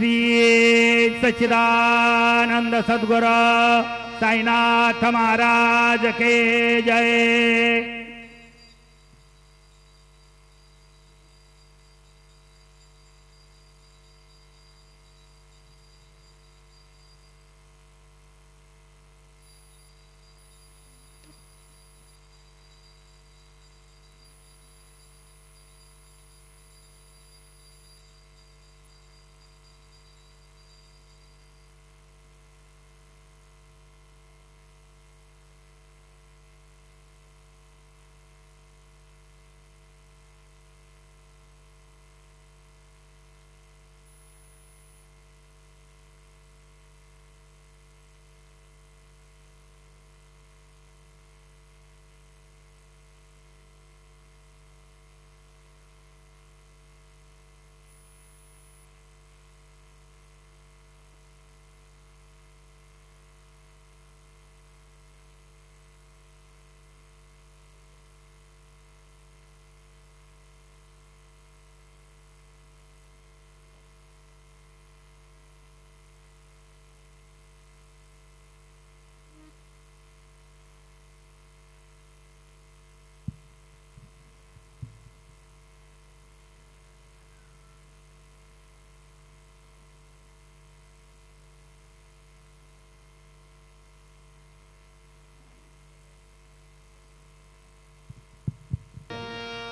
श्री सच्चिदानंद सद्गुरु साईनाथ महाराज के जय।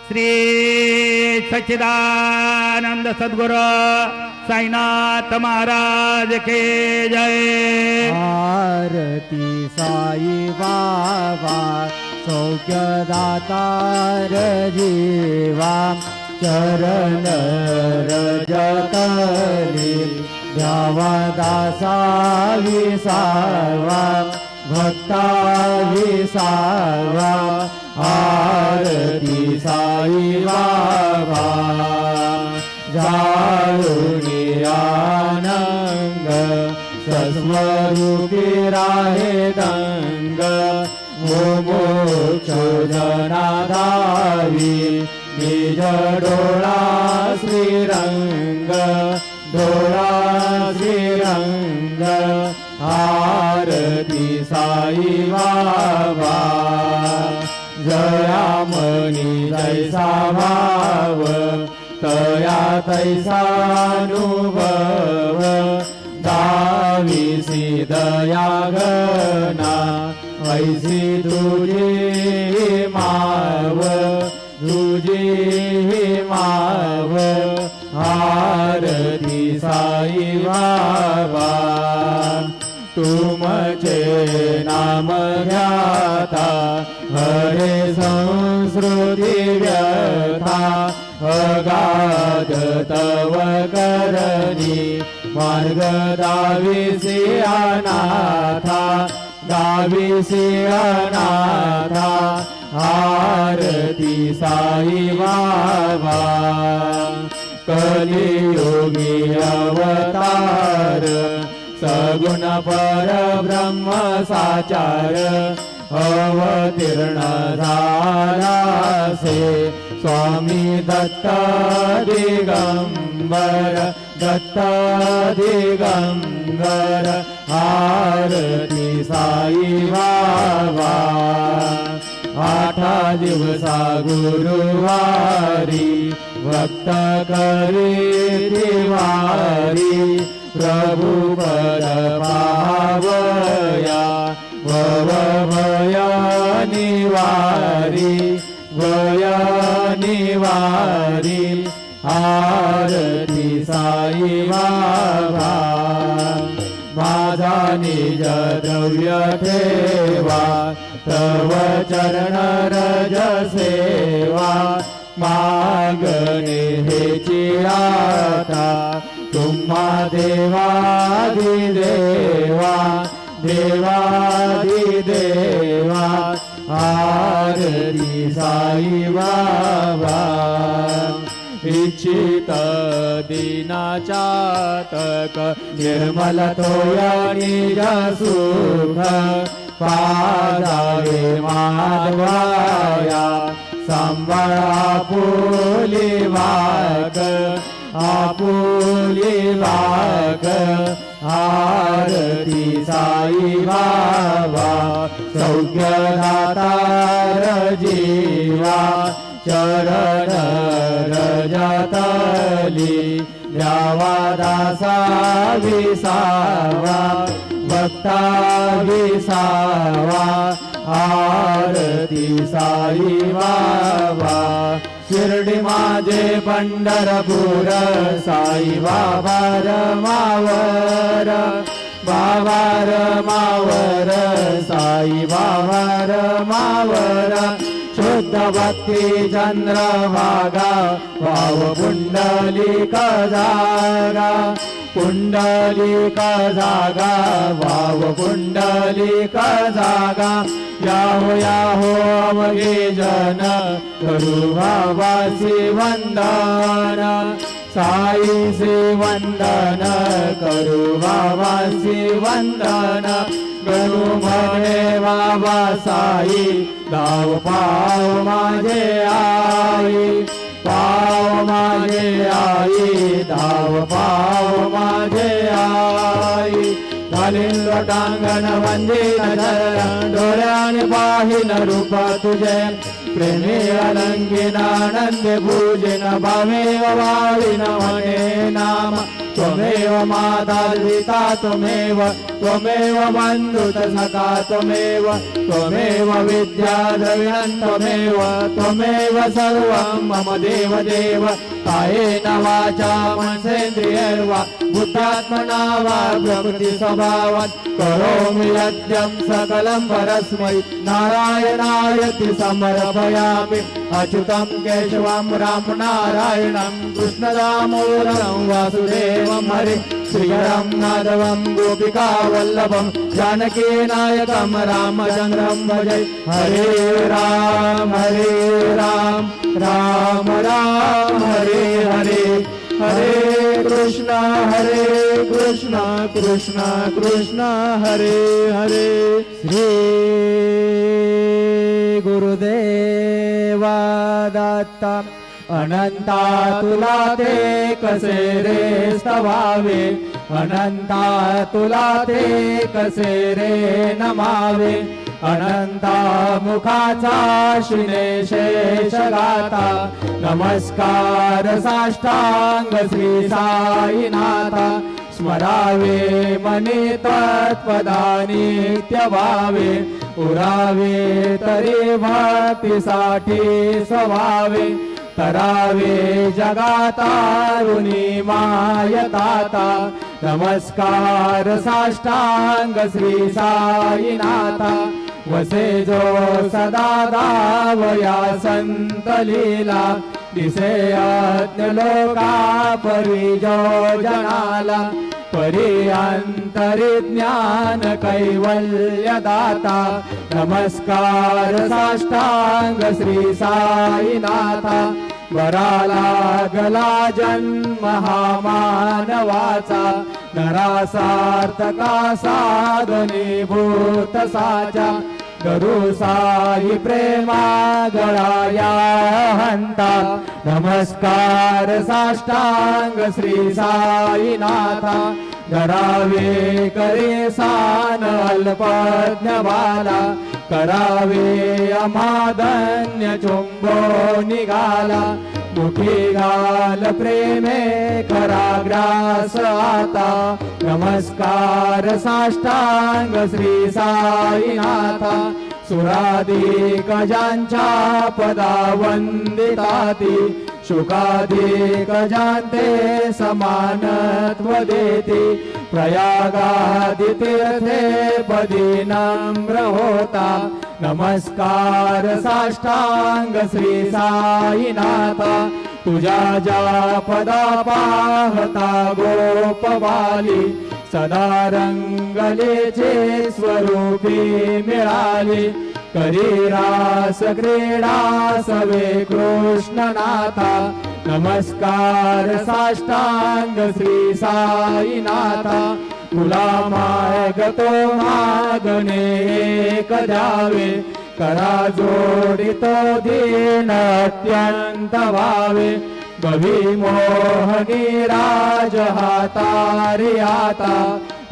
श्री सच्चिदानंद सद्गुरु साईनाथ महाराज के जय। आरती साई बाबा सौख्यदातार जीवा चरण रजतली द्यावा दासा विसावा भक्ता विसावा। आरती साई बाबा जाळुनी आनंद सस्वरूपी राहे दंग मोमोक्षो जनाधावी निज डोळा श्रीरंग डोळा श्रीरंग। आरती साई बाबा जयामणी जैसा भाव तया तैसानुभव दाविसी दया घना ऐसी तुझी माव तुझी माव। आरती साई बाबा तुमचे नाम घ्याता हरे संस्कृती व्यथा अगाध तव करणी मार्ग दाविसी अनाथा दाविसी अनाथा। आरती साई बाबा कलियुगी अवतार सगुण पर ब्रह्म साचार अवतीर्ण झालासे स्वामी दत्त दिगंबर दत्त दिगंबर। आरती साई बाबा आठा दिवसा गुरुवारी भक्त करी दिवारी प्रभु पद पावया भव भय निवारी भय निवारी। आरती साई बाबा माझा निज द्रव्य ठेवा तव चरण रज सेवा मागणे हेची आता तुम्हा देवादिदेवा देवादिदेवा। आरती साई बाबा इच्छित दीनाचातक निर्मल तोया निज सुख पादावे माधवाया सांभाळा पोली वाक आपुली वाक आरती साई बाबा सौख्यदातार जीवा चरण रजतली द्यावा दासा विसावा भक्ता विसावा आरती साई बाबा शिर्डी माझे पंढरपूर साई बाबा रमावर बाबा रमावर साई बाबा रमावर शुद्ध भक्ती चंद्रभागा वाव पुंडलिक जागा पुंडलिक जागा वाव पुंडलिक जागा याहो याहो अवघे जन करू भावासी वंदन साईचे वंदन करू भावासी वंदन करू म्हणे बाबा साई धाव पाव माझे आई पाव माझे आई धाव पाव माझे आई घालीन लोटांगण वंदीन चरण डोळ्याने पाहिन रूप तुझे प्रेमी अलंकीन आनंद पूजिन भावेव वाळीन म्हणे नाम त्वमेव माता पिता त्वमेव त्वमेव बन्धुत सखा त्वमेव त्वमेव विद्या द्रविणं त्वमेव त्वमेव सर्वं मम देव देव कायेन वाचा मनसेन्द्रियैर्वा बुद्ध्यात्मना वा प्रकृति स्वभावात् करोमि यद्यं सकलं परस्मै नारायणायति समर्पयामि अच्युतं केशवं राम नारायणं कृष्णदामोदरं वासुदेवं हरि श्रीहरं माधवं गोपिका वल्लभं जानकी नायकं रामचन्द्रं भजे हरे राम राम राम हरे हरे हरे कृष्ण कृष्ण कृष्ण हरे हरे श्री गुरुदेवा दत्ता अनंता तुला ते कसे रे स्तवावे अनंता तुला ते कसे रे नमावे अनंता मुखाचा शिने शेष गाता नमस्कार साष्टांग श्री साईनाथा स्मरावे मनी तत्पदा नित्य भावे उरावे तरी भक्तीसाठी स्वभावे तरावे जगातारुणी मायताता नमस्कार साष्टांग श्री साईनाथा वसे जो सदा दावया संत लीला दिसे अज्ञ लोका परी जो जनाला परी अंतरिज्ञान कैवल्य दाता नमस्कार साष्टांग श्री साईनाथा वराला गला जन्म हा मानवाचा नरासार्थका साधनीभूत साचा गरु साई प्रेमा गळाया हंता नमस्कार साष्टांग श्री साईनाथा धरावे करे सान अल्पज्ञ बाला करावे अमादन्य चुंबो निघाला मुखी घाल प्रेमे कराग्रास आता नमस्कार साष्टांग श्री साईनाथा सुराधिक ज्यांच्या पदा वंदिताती शुकाधिक जानते समानत्व देती प्रयागादि तीर्थे पदी नम्र होता नमस्कार साष्टांग श्री साईनाथा तुझ्या ज्या पदा पाहता गोपवाली सदा रंगलेचे स्वरूपी मिळाली करी रास क्रीडा सवे कृष्णनाथा नमस्कार साष्टांग श्री साईनाथा तुला मागतो मागणे एक द्यावे करा जोडितो दीन अत्यंत भावे गविमोहनी राजहातारियाता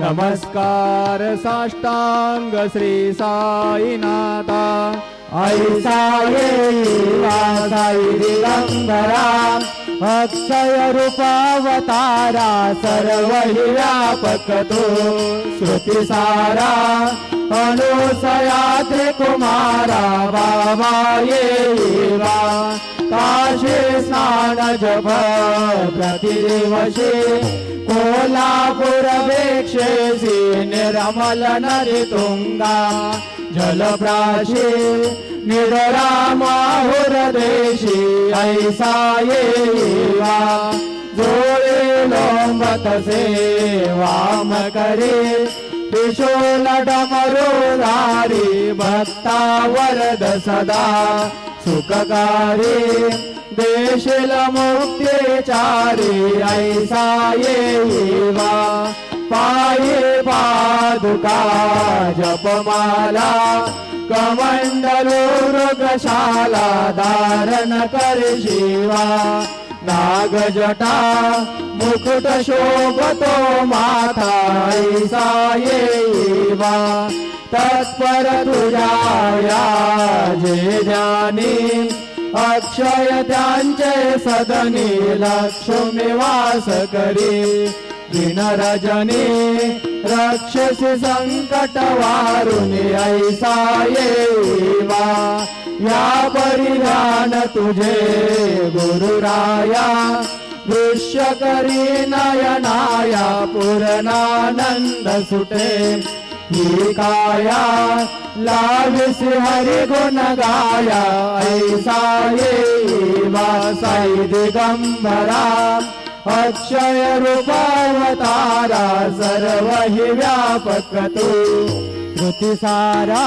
नमस्कार साष्टांग श्री साईनाथा ऐसा ये साई दिगंबरा अक्षय रूपावतारा सर्व व्यापक तो श्रुति सारा अनुसया त्रिकुमारा बाबा ये काशी स्नान जप प्रतिदिवशी कोल्हापुर वेक्षेसी निर्मल नदी तुंगा जलप्राशी निडरा माहुर देशी ऐसा ये जोड़े लोंबत से वाम करे त्रिशूल डमरुधारी भक्ता वरद सदा सुखकारी देशिल मुक्तिचारी ऐसा ये पाये पादुका जपमाला कमंडलो मृगशाला धारण कर शिवा नागजटा मुकुट शोभतो माथा ऐसा ये तत्पर तुझा जे ज्ञानी अक्षय त्यांचे सदनी लक्ष्मी वास करी दिन रजनी रक्षसी संकट वारुणी ऐसा ये या परिधान तुझे गुरुराया दृश्य करी नयनाया पूर्णानंद सुटे ही काया लाविसी हरि गुण गाया ऐसा ये साई दिगंबरा अक्षय रूपावतारा सर्व ही व्यापक तू श्रुति सारा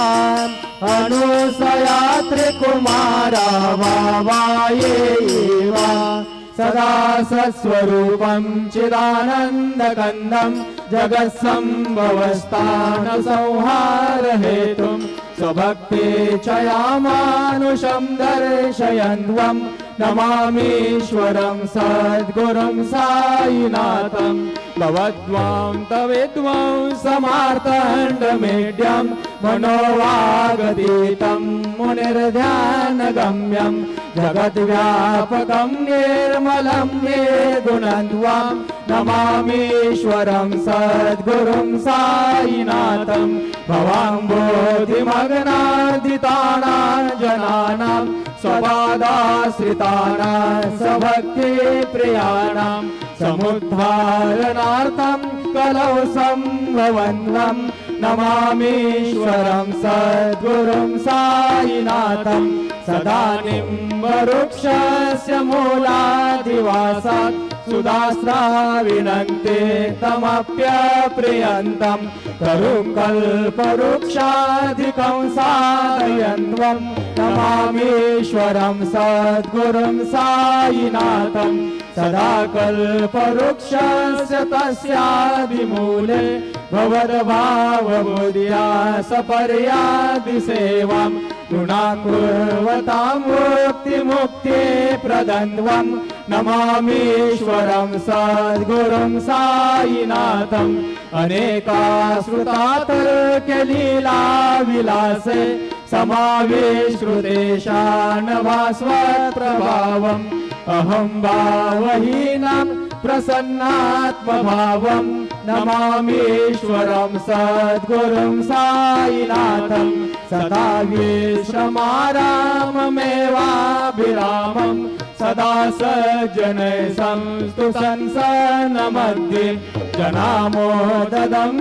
अनुसया त्रिकुमारा वावा ये सदा सस्वरूपं चिदानन्दकन्दं जगत्सम्भवस्थान संहार हेतुं स्वभक्ति चयामानुषं दर्शयन्त्वं नमामीश्वरं सद्गुरुं साईनाथं भवद्वां तवेद्वां समार्तण्डमेढ्यं मनोवागतीतं मुनिर्ध्यानगम्यं जगद्व्यापकं निर्मलं निर्गुणद्वां नमामीश्वरं सद्गुरुं साईनाथं भवाम्बोधिमग्नादितानां जनानां स्वपादाश्रितानां सभक्तिप्रियाणां समुद्धारणार्थं कलौ सम्भवन्तं नमामीश्वरं सद्गुरुं साईनाथं सदा निम्बवृक्षस्य मूलादिवासात् सुदास्राविनन्ते तमप्यप्रियन्तं तरुं कल्पवृक्षाधिकं साधयन्त्वं नमामीश्वरं सद्गुरुं साईनाथं सदा कल्पवृक्षस्य तस्यादिमूले भवद्भावबुद्ध्या सपर्यादिसेवां गुणाकुर्वतां मुक्तिप्रदन्त्वं नमामीश्वरं सद्गुरुं साईनाथं अनेकाश्रुतातर्क्यलीला विलासे समाविश्रुतेशानभास्वप्रभावम् अहं भावहीनं प्रसन्नात्मभावं नमामीश्वरं सद्गुरुं साईनाथं सदा विश्रमाराममेवाभिरामं सदा सज्जनैः संस्तुतं सन्मध्ये जनामोददं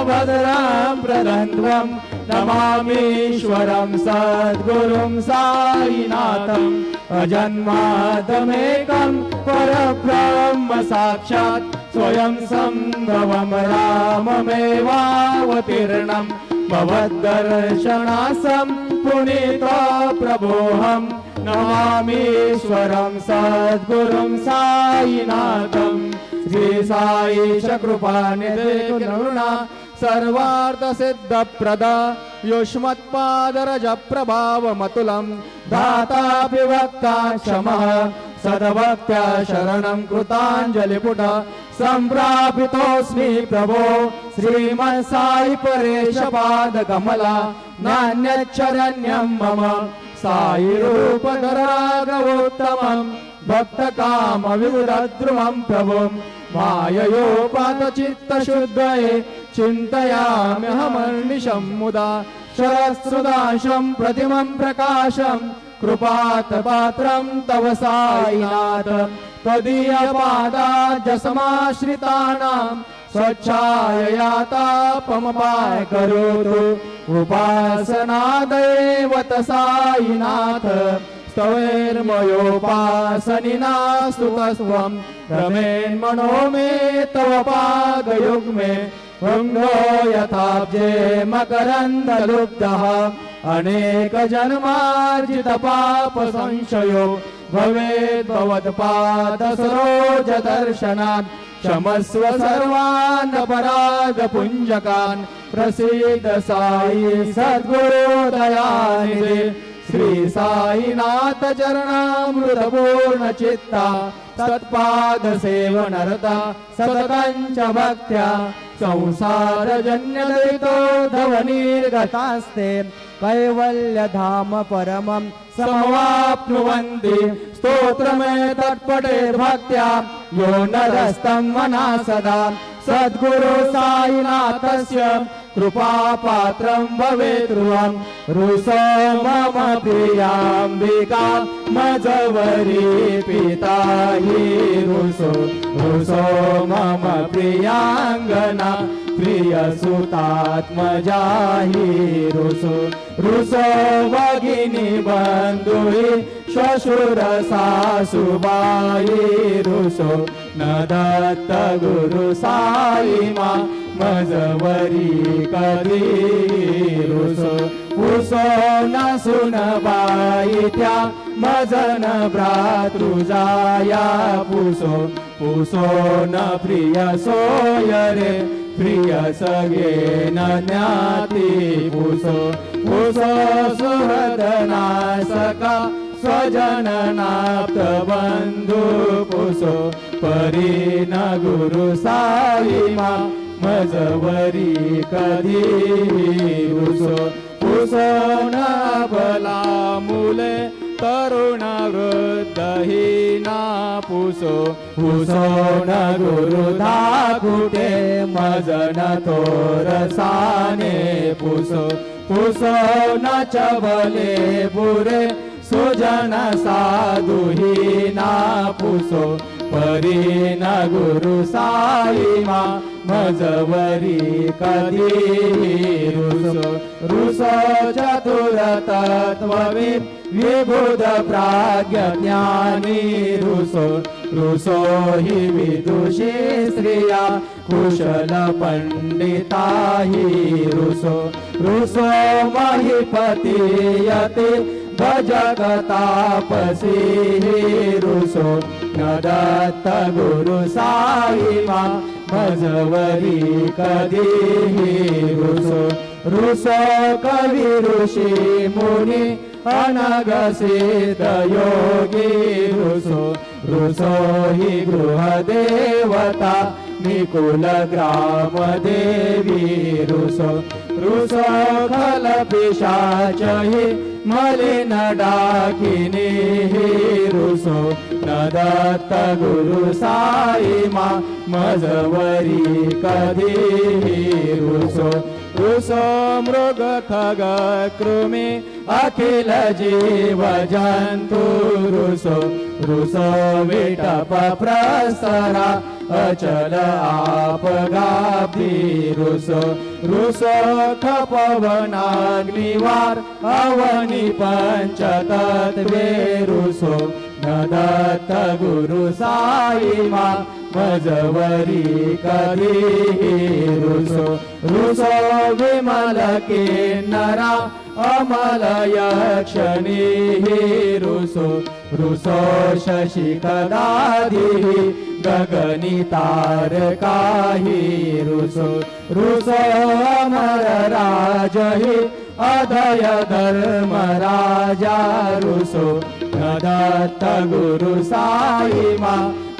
भद्रं प्रदन्त्वं नमामीश्वरं सद्गुरुं साईनाथं अजन्मादमेकं परब्रह्म साक्षात् स्वयं सम्भवं राममेवावतीर्णं भवद्दर्शनासं पुनीतो प्रभोऽहं नमामीश्वरं सद्गुरुं साईनाथं श्री साईश कृपानिधे करुणा सर्वार्थ सिद्ध प्रद युष्मत्पादरज प्रभाव मतुलम दाता विभक्ता क्षमः सदभक्त्या शरणं कृताञ्जलिपुट सम्प्रापितोऽस्मि प्रभो श्रीमत्साई परेश पाद कमला नान्यच्चरण्यं मम साई रूपधरागवोत्तमं भक्तकाम विबुधद्रुमं प्रभुं माययोपातचित्तशुद्धये चिन्तयाम्यहमर्निशं मुदा शरत्सुदाशं प्रतिमं प्रकाशं कृपातपात्रं तव साईनाथ त्वदीयपादाब्जसमाश्रितानां स्वच्छायया तापमपाय करोतु उपासनादैवत साईनाथ स्तवैर्मयोपासनिना स्तुतस्त्वं रमेन्मनो मे तव पादयुग्मे वृङ्गो यथाब्जे मकरन्दलुब्धः अनेकजन्मार्जितपापसंशयो भवेद्भवत्पादसरोजदर्शनात् क्षमस्व सर्वान् अपराधपुञ्जकान् प्रसीद साई सद्गुरुदयानिधे श्री साईनाथ चरणामृतपूर्ण चित्ता तत्पाद सेवनरता सततञ्च भक्त्या संसारजन्यदयितो धवनिर्गतास्ते कैवल्यधाम परमं समवाप्नुवन्ति स्तोत्रमे तत्पटे भक्त्या यो नरस्तं मनः सदा सद्गुरु साईनाथस्य कृपापात्रं भवेत् ध्रुवं रुसो मम प्रियाम्बिका मजवरी पिता हि रुसो रुसो मम प्रियाङ्गना प्रियसुतात्मजा हि रुसो रुसो भगिनी बन्धुहि श्वशुर सासुबाई रुसो न दत्त गुरु साई मा मजवरी कधी रुसो पुसो न सुनबाई त्या मजन भ्रातृजाया पुसो पुसो न प्रिय सोय रे प्रिय सगे न ज्ञाती पुसो पुसो सुहृदनासका स्वजननाप्त बंधु पुसो परी न गुरु साई मा मजवरी कधी रुसो पुसो न भला मुले तरुण वृद्धहीना पुसो पुसो न गुरु धाकुटे मजन तोरसाने पुसो पुसो न चबले बुरे सुजन साधुहीना पुसो परी न गुरु साई मा मजवरी कधी रुसो रुसो चतुर तत्वविद विबुध प्राज्ञ ज्ञानी रुसो रुसो हि विदुषी स्त्रिया कुशल पंडिता हि रुसो रुसो महिपति यति भजगतापसी रुसो न दत्त गुरु साई मा मजवरी कधी रुसो रुसो कवि ऋषि मुनि अनगसित योगी रुसो रुसो हि गृह देवता निकुल ग्राम देवी रुसो रुसो खल पिशाच हि मलिन डाकिनी रुसो न दत्त गुरु साई मा मजवरी कधी रुसो रुसो मृग खग कृमि अखिल जीव जंतु रुसो रुसो विटप प्रसरा अचल आपगाब्धी रुसो रुसो खपवनाग्निवार अवनि पंचतत्वे रुसो न दत्त गुरु साई मा मजवरी कधीही रुसो रुसो विमल किन्नरा अमल यक्षणी रुसो रुसो शशि कदाधिः गगनी तारकाहि रुसो रुसो अमर राजहि अधय धर्म राजा रुसो न दत्त गुरु साई मा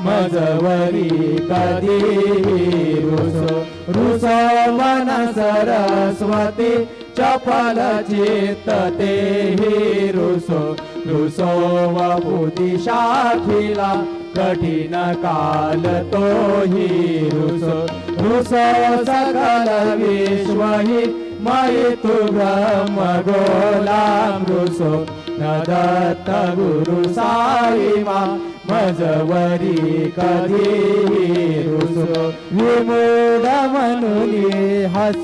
मजवरी कधीही रुसो रुसो मन सरस्वती चपल चित्त तेहि रुसो रुसो वपुति शाखिला कठिन काल तोहि रुसो रुसो सकल विश्व हि मयि तु ब्रह्म गोलाम रुसो न दत्त गुरु साई मा मजवरी कधीही रुसो विमुद मनुनी हस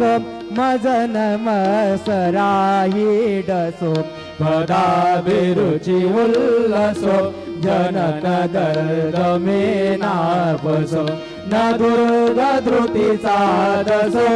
मजन मसराही डसो पदाभिरुचि उल्लसो जनन दर्द में नापसो न दुर्ग धृतीचा दसो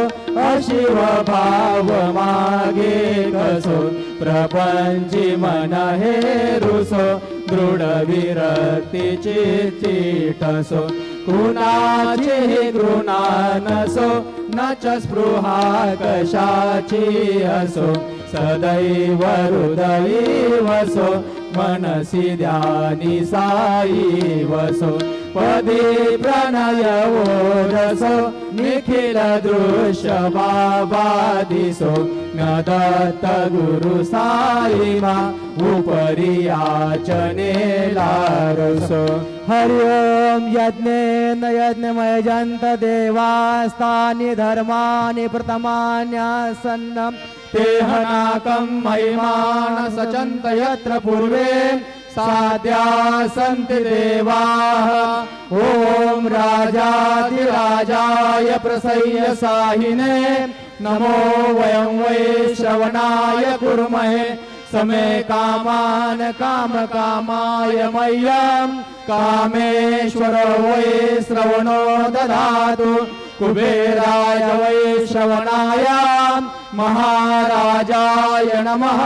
अशिव भाव मागे कसो प्रपंची मन हे रुसो दृढ विरक्ती चिठसो कुणाची घृणा नसो न च स्पृहा कशाची असो सदैव हृदयी वसो मनसि ध्यानी साई वसो पदी प्रणय ओजसो निखिल दृश्य बाबा दिसो न दत्त गुरु साई मा उपरि याचने लारसो हरि ओम यज्ञेन यज्ञमय जंत देवास्तानि धर्मानि प्रथमान्यासन्नम् तेहनाकं महिमान सचन्त यत्र पूर्वे साध्या सन्ति देवाः ओम राजाधिराजाय प्रसह्य साहिने नमो वयं वै श्रवणाय कुर्महे समे कामान काम कामाय मह्यं कामेश्वरो वै श्रवणो ददातु कुबेराय वै श्रवणाय महाराजाय नमः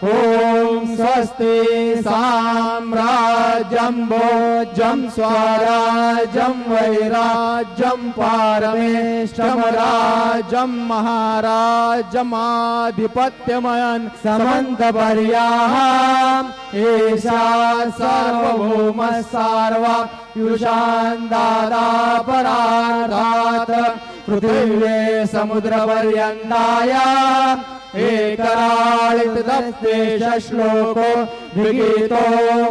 ओम स्वस्ति साम्राज्यं भोज्यं स्वराज्यं वैराज्यं पारमेष्ठमराज्यं महाराज्यमाधिपत्यमयं समन्तपर्याः एषा सार्वभौमः सार्वयुषान् दाता परार्धात् पृथिव्ये समुद्रपर्यन्ताया एकराळित दस्तेश श्लोको विगीतो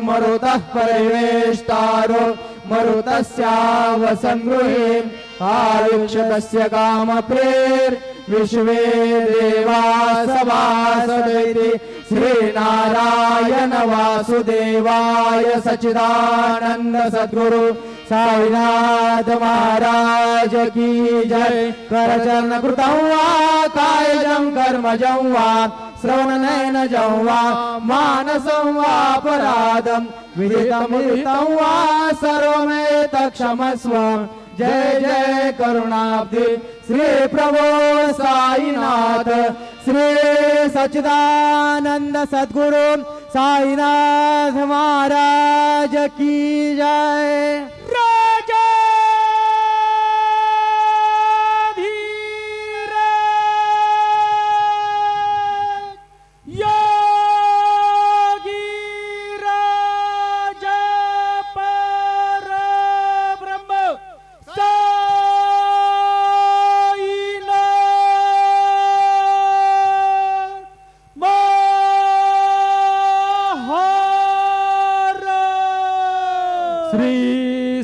मरुतः परिवेष्टारो मरुतस्यावसंगृहे आयुक्षतस्य कामप्रेर विश्वे देवा सभासदेति श्रीनारायण वासुदेवाय सच्चिदानंद सद्गुरु साईनाथ महाराज की जय। करचरण कृतं वा कायजं कर्मजं वा श्रवणनयनजं वा मानसं वा अपराधं विदितं वा सर्वमेतत्क्षमस्व। जय जय करुणाब्धि श्री प्रभो साईनाथ श्री सच्चिदानंद सद्गुरु साईनाथ महाराज की जय।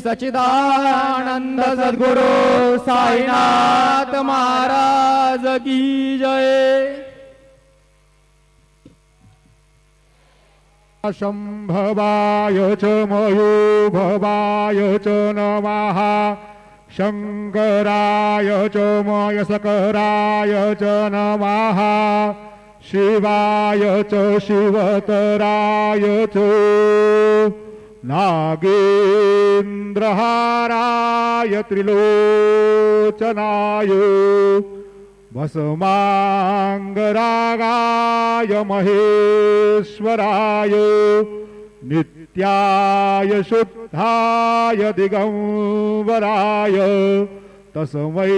सच्चिदानंद सद्गुरु साईनाथ महाराज की जय। शंभवाय च मयोभवाय च नमः शंकराय च मयसकराय च नमः शिवाय च शिवतराय च नागेन्द्रहाराय त्रिलोचनाय भस्मांगरागाय महेश्वराय नित्याय शुद्धाय दिगंबराय तस्मै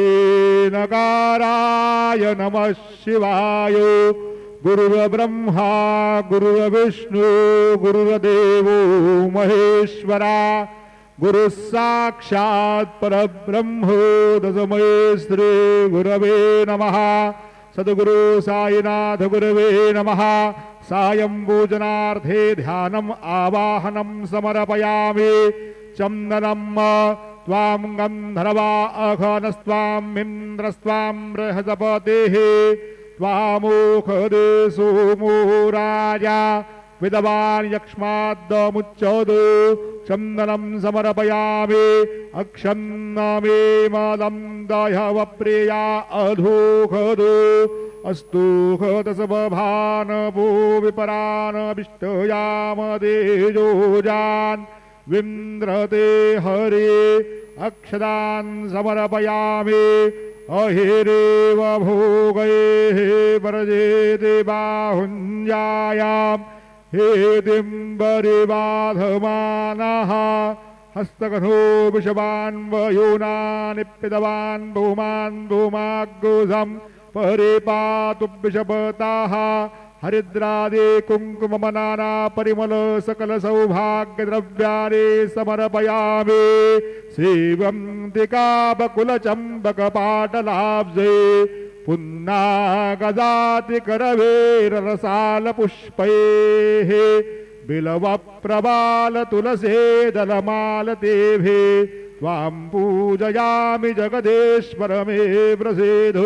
नकाराय नमः शिवाय। गुरुर्ब्रह्मा गुरुर्विष्णु गुरुर्देवो महेश्वरा गुरुः साक्षात् परब्रह्म तस्मै श्री गुरवे नमः। सद्गुरु साईनाथ गुरवे नमः। सायं पूजनार्थे ध्यानम् आवाहनं समर्पयामि। चन्दनं त्वां गन्धर्वा अघनस्त्वाम् इन्द्रस्त्वां बृहस्पतिः त्वामुखदे सोमो राजा विद्वान् यक्ष्माद्दमुच्चोद। चन्दनं समर्पयामि अक्षन्नमे मदं दह्यवप्रिया अधोखद अस्तु खतसभान भो विपरान विष्टयामदेजोजान् विन्द्रते हरे अक्षदान् समर्पयामि। अहिरेव भोगैः परजे देवाहुञ्जायाम् हेदिम्बरिबाधमानः हस्तकथो विषवान्वयोना निप्पितवान् भूमान् भूमाग्गुधम् परिपातु विषपताः हरिद्रादे कुङ्कुमनाना परिमल सकल सौभाग्य द्रव्यानि समर्पयामि। श्रीवन्तिका बकुल चम्बक पाटलाब्जे पुन्नागजाति करवेररसाल पुष्पैः बिलव प्रबाल तुलसे दलमालतेभे त्वां पूजयामि जगदेश्वर मे प्रसीद।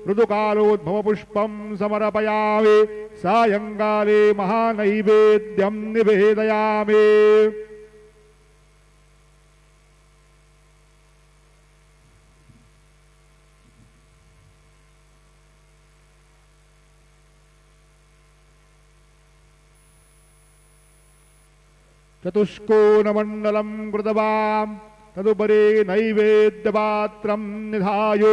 ऋतुकालोद्भव पुष्पं समर्पयामि। सायंकाले महानैवेद्यं निवेदयामि। चतुष्कोणमण्डलं कृतवां तदुपरि नैवेद्यपात्रं निधाय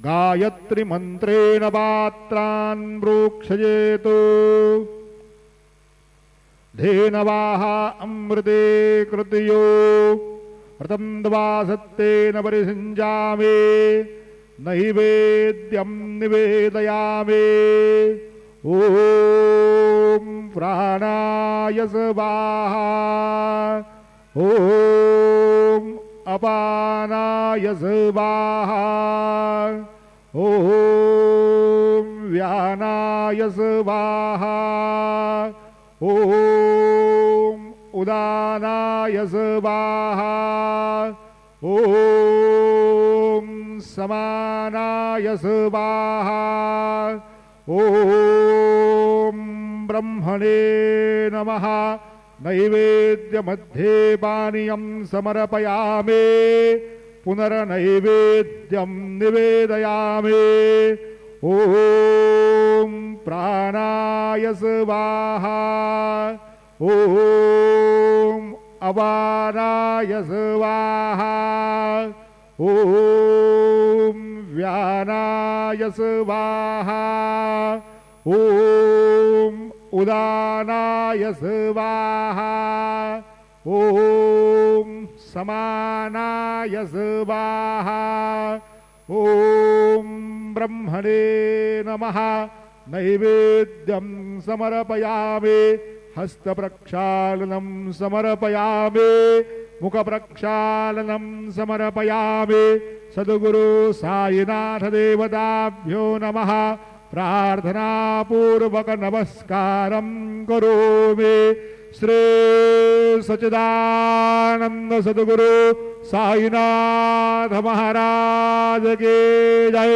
गायत्री मंत्रेण पात्रान् प्रोक्षयेत्। धेनवाः अमृते कृतयो व्रतं द्वा सत्तेन परिषिञ्जामि। नैवेद्यं निवेदयामि। ॐ प्राणाय स्वाहा ॐ अपानाय स्वाहा ॐ व्यानाय स्वाहा ॐ उदानाय स्वाहा ॐ समानाय स्वाहा ॐ ब्रह्मणे नमः। नैवेद्यमध्ये पानीयं समर्पयामि। पुनर्नैवेद्यं निवेदयामि। ॐ प्राणाय स्वाहा ॐ अपानाय स्वाहा ॐ व्यानाय स्वाहा ॐ उदानाय स्वाहा ॐ समानाय स्वाहा ॐ ब्रह्मणे नमः। नैवेद्यं समर्पयामि। हस्तप्रक्षालनं समर्पयामि। मुखप्रक्षालनं समर्पयामि। सद्गुरु साईनाथ देवताभ्यो नमः। प्रार्थनापूर्वक नमस्कारं करोमि। श्री सच्चिदानंद सद्गुरु साईनाथ महाराज की जय।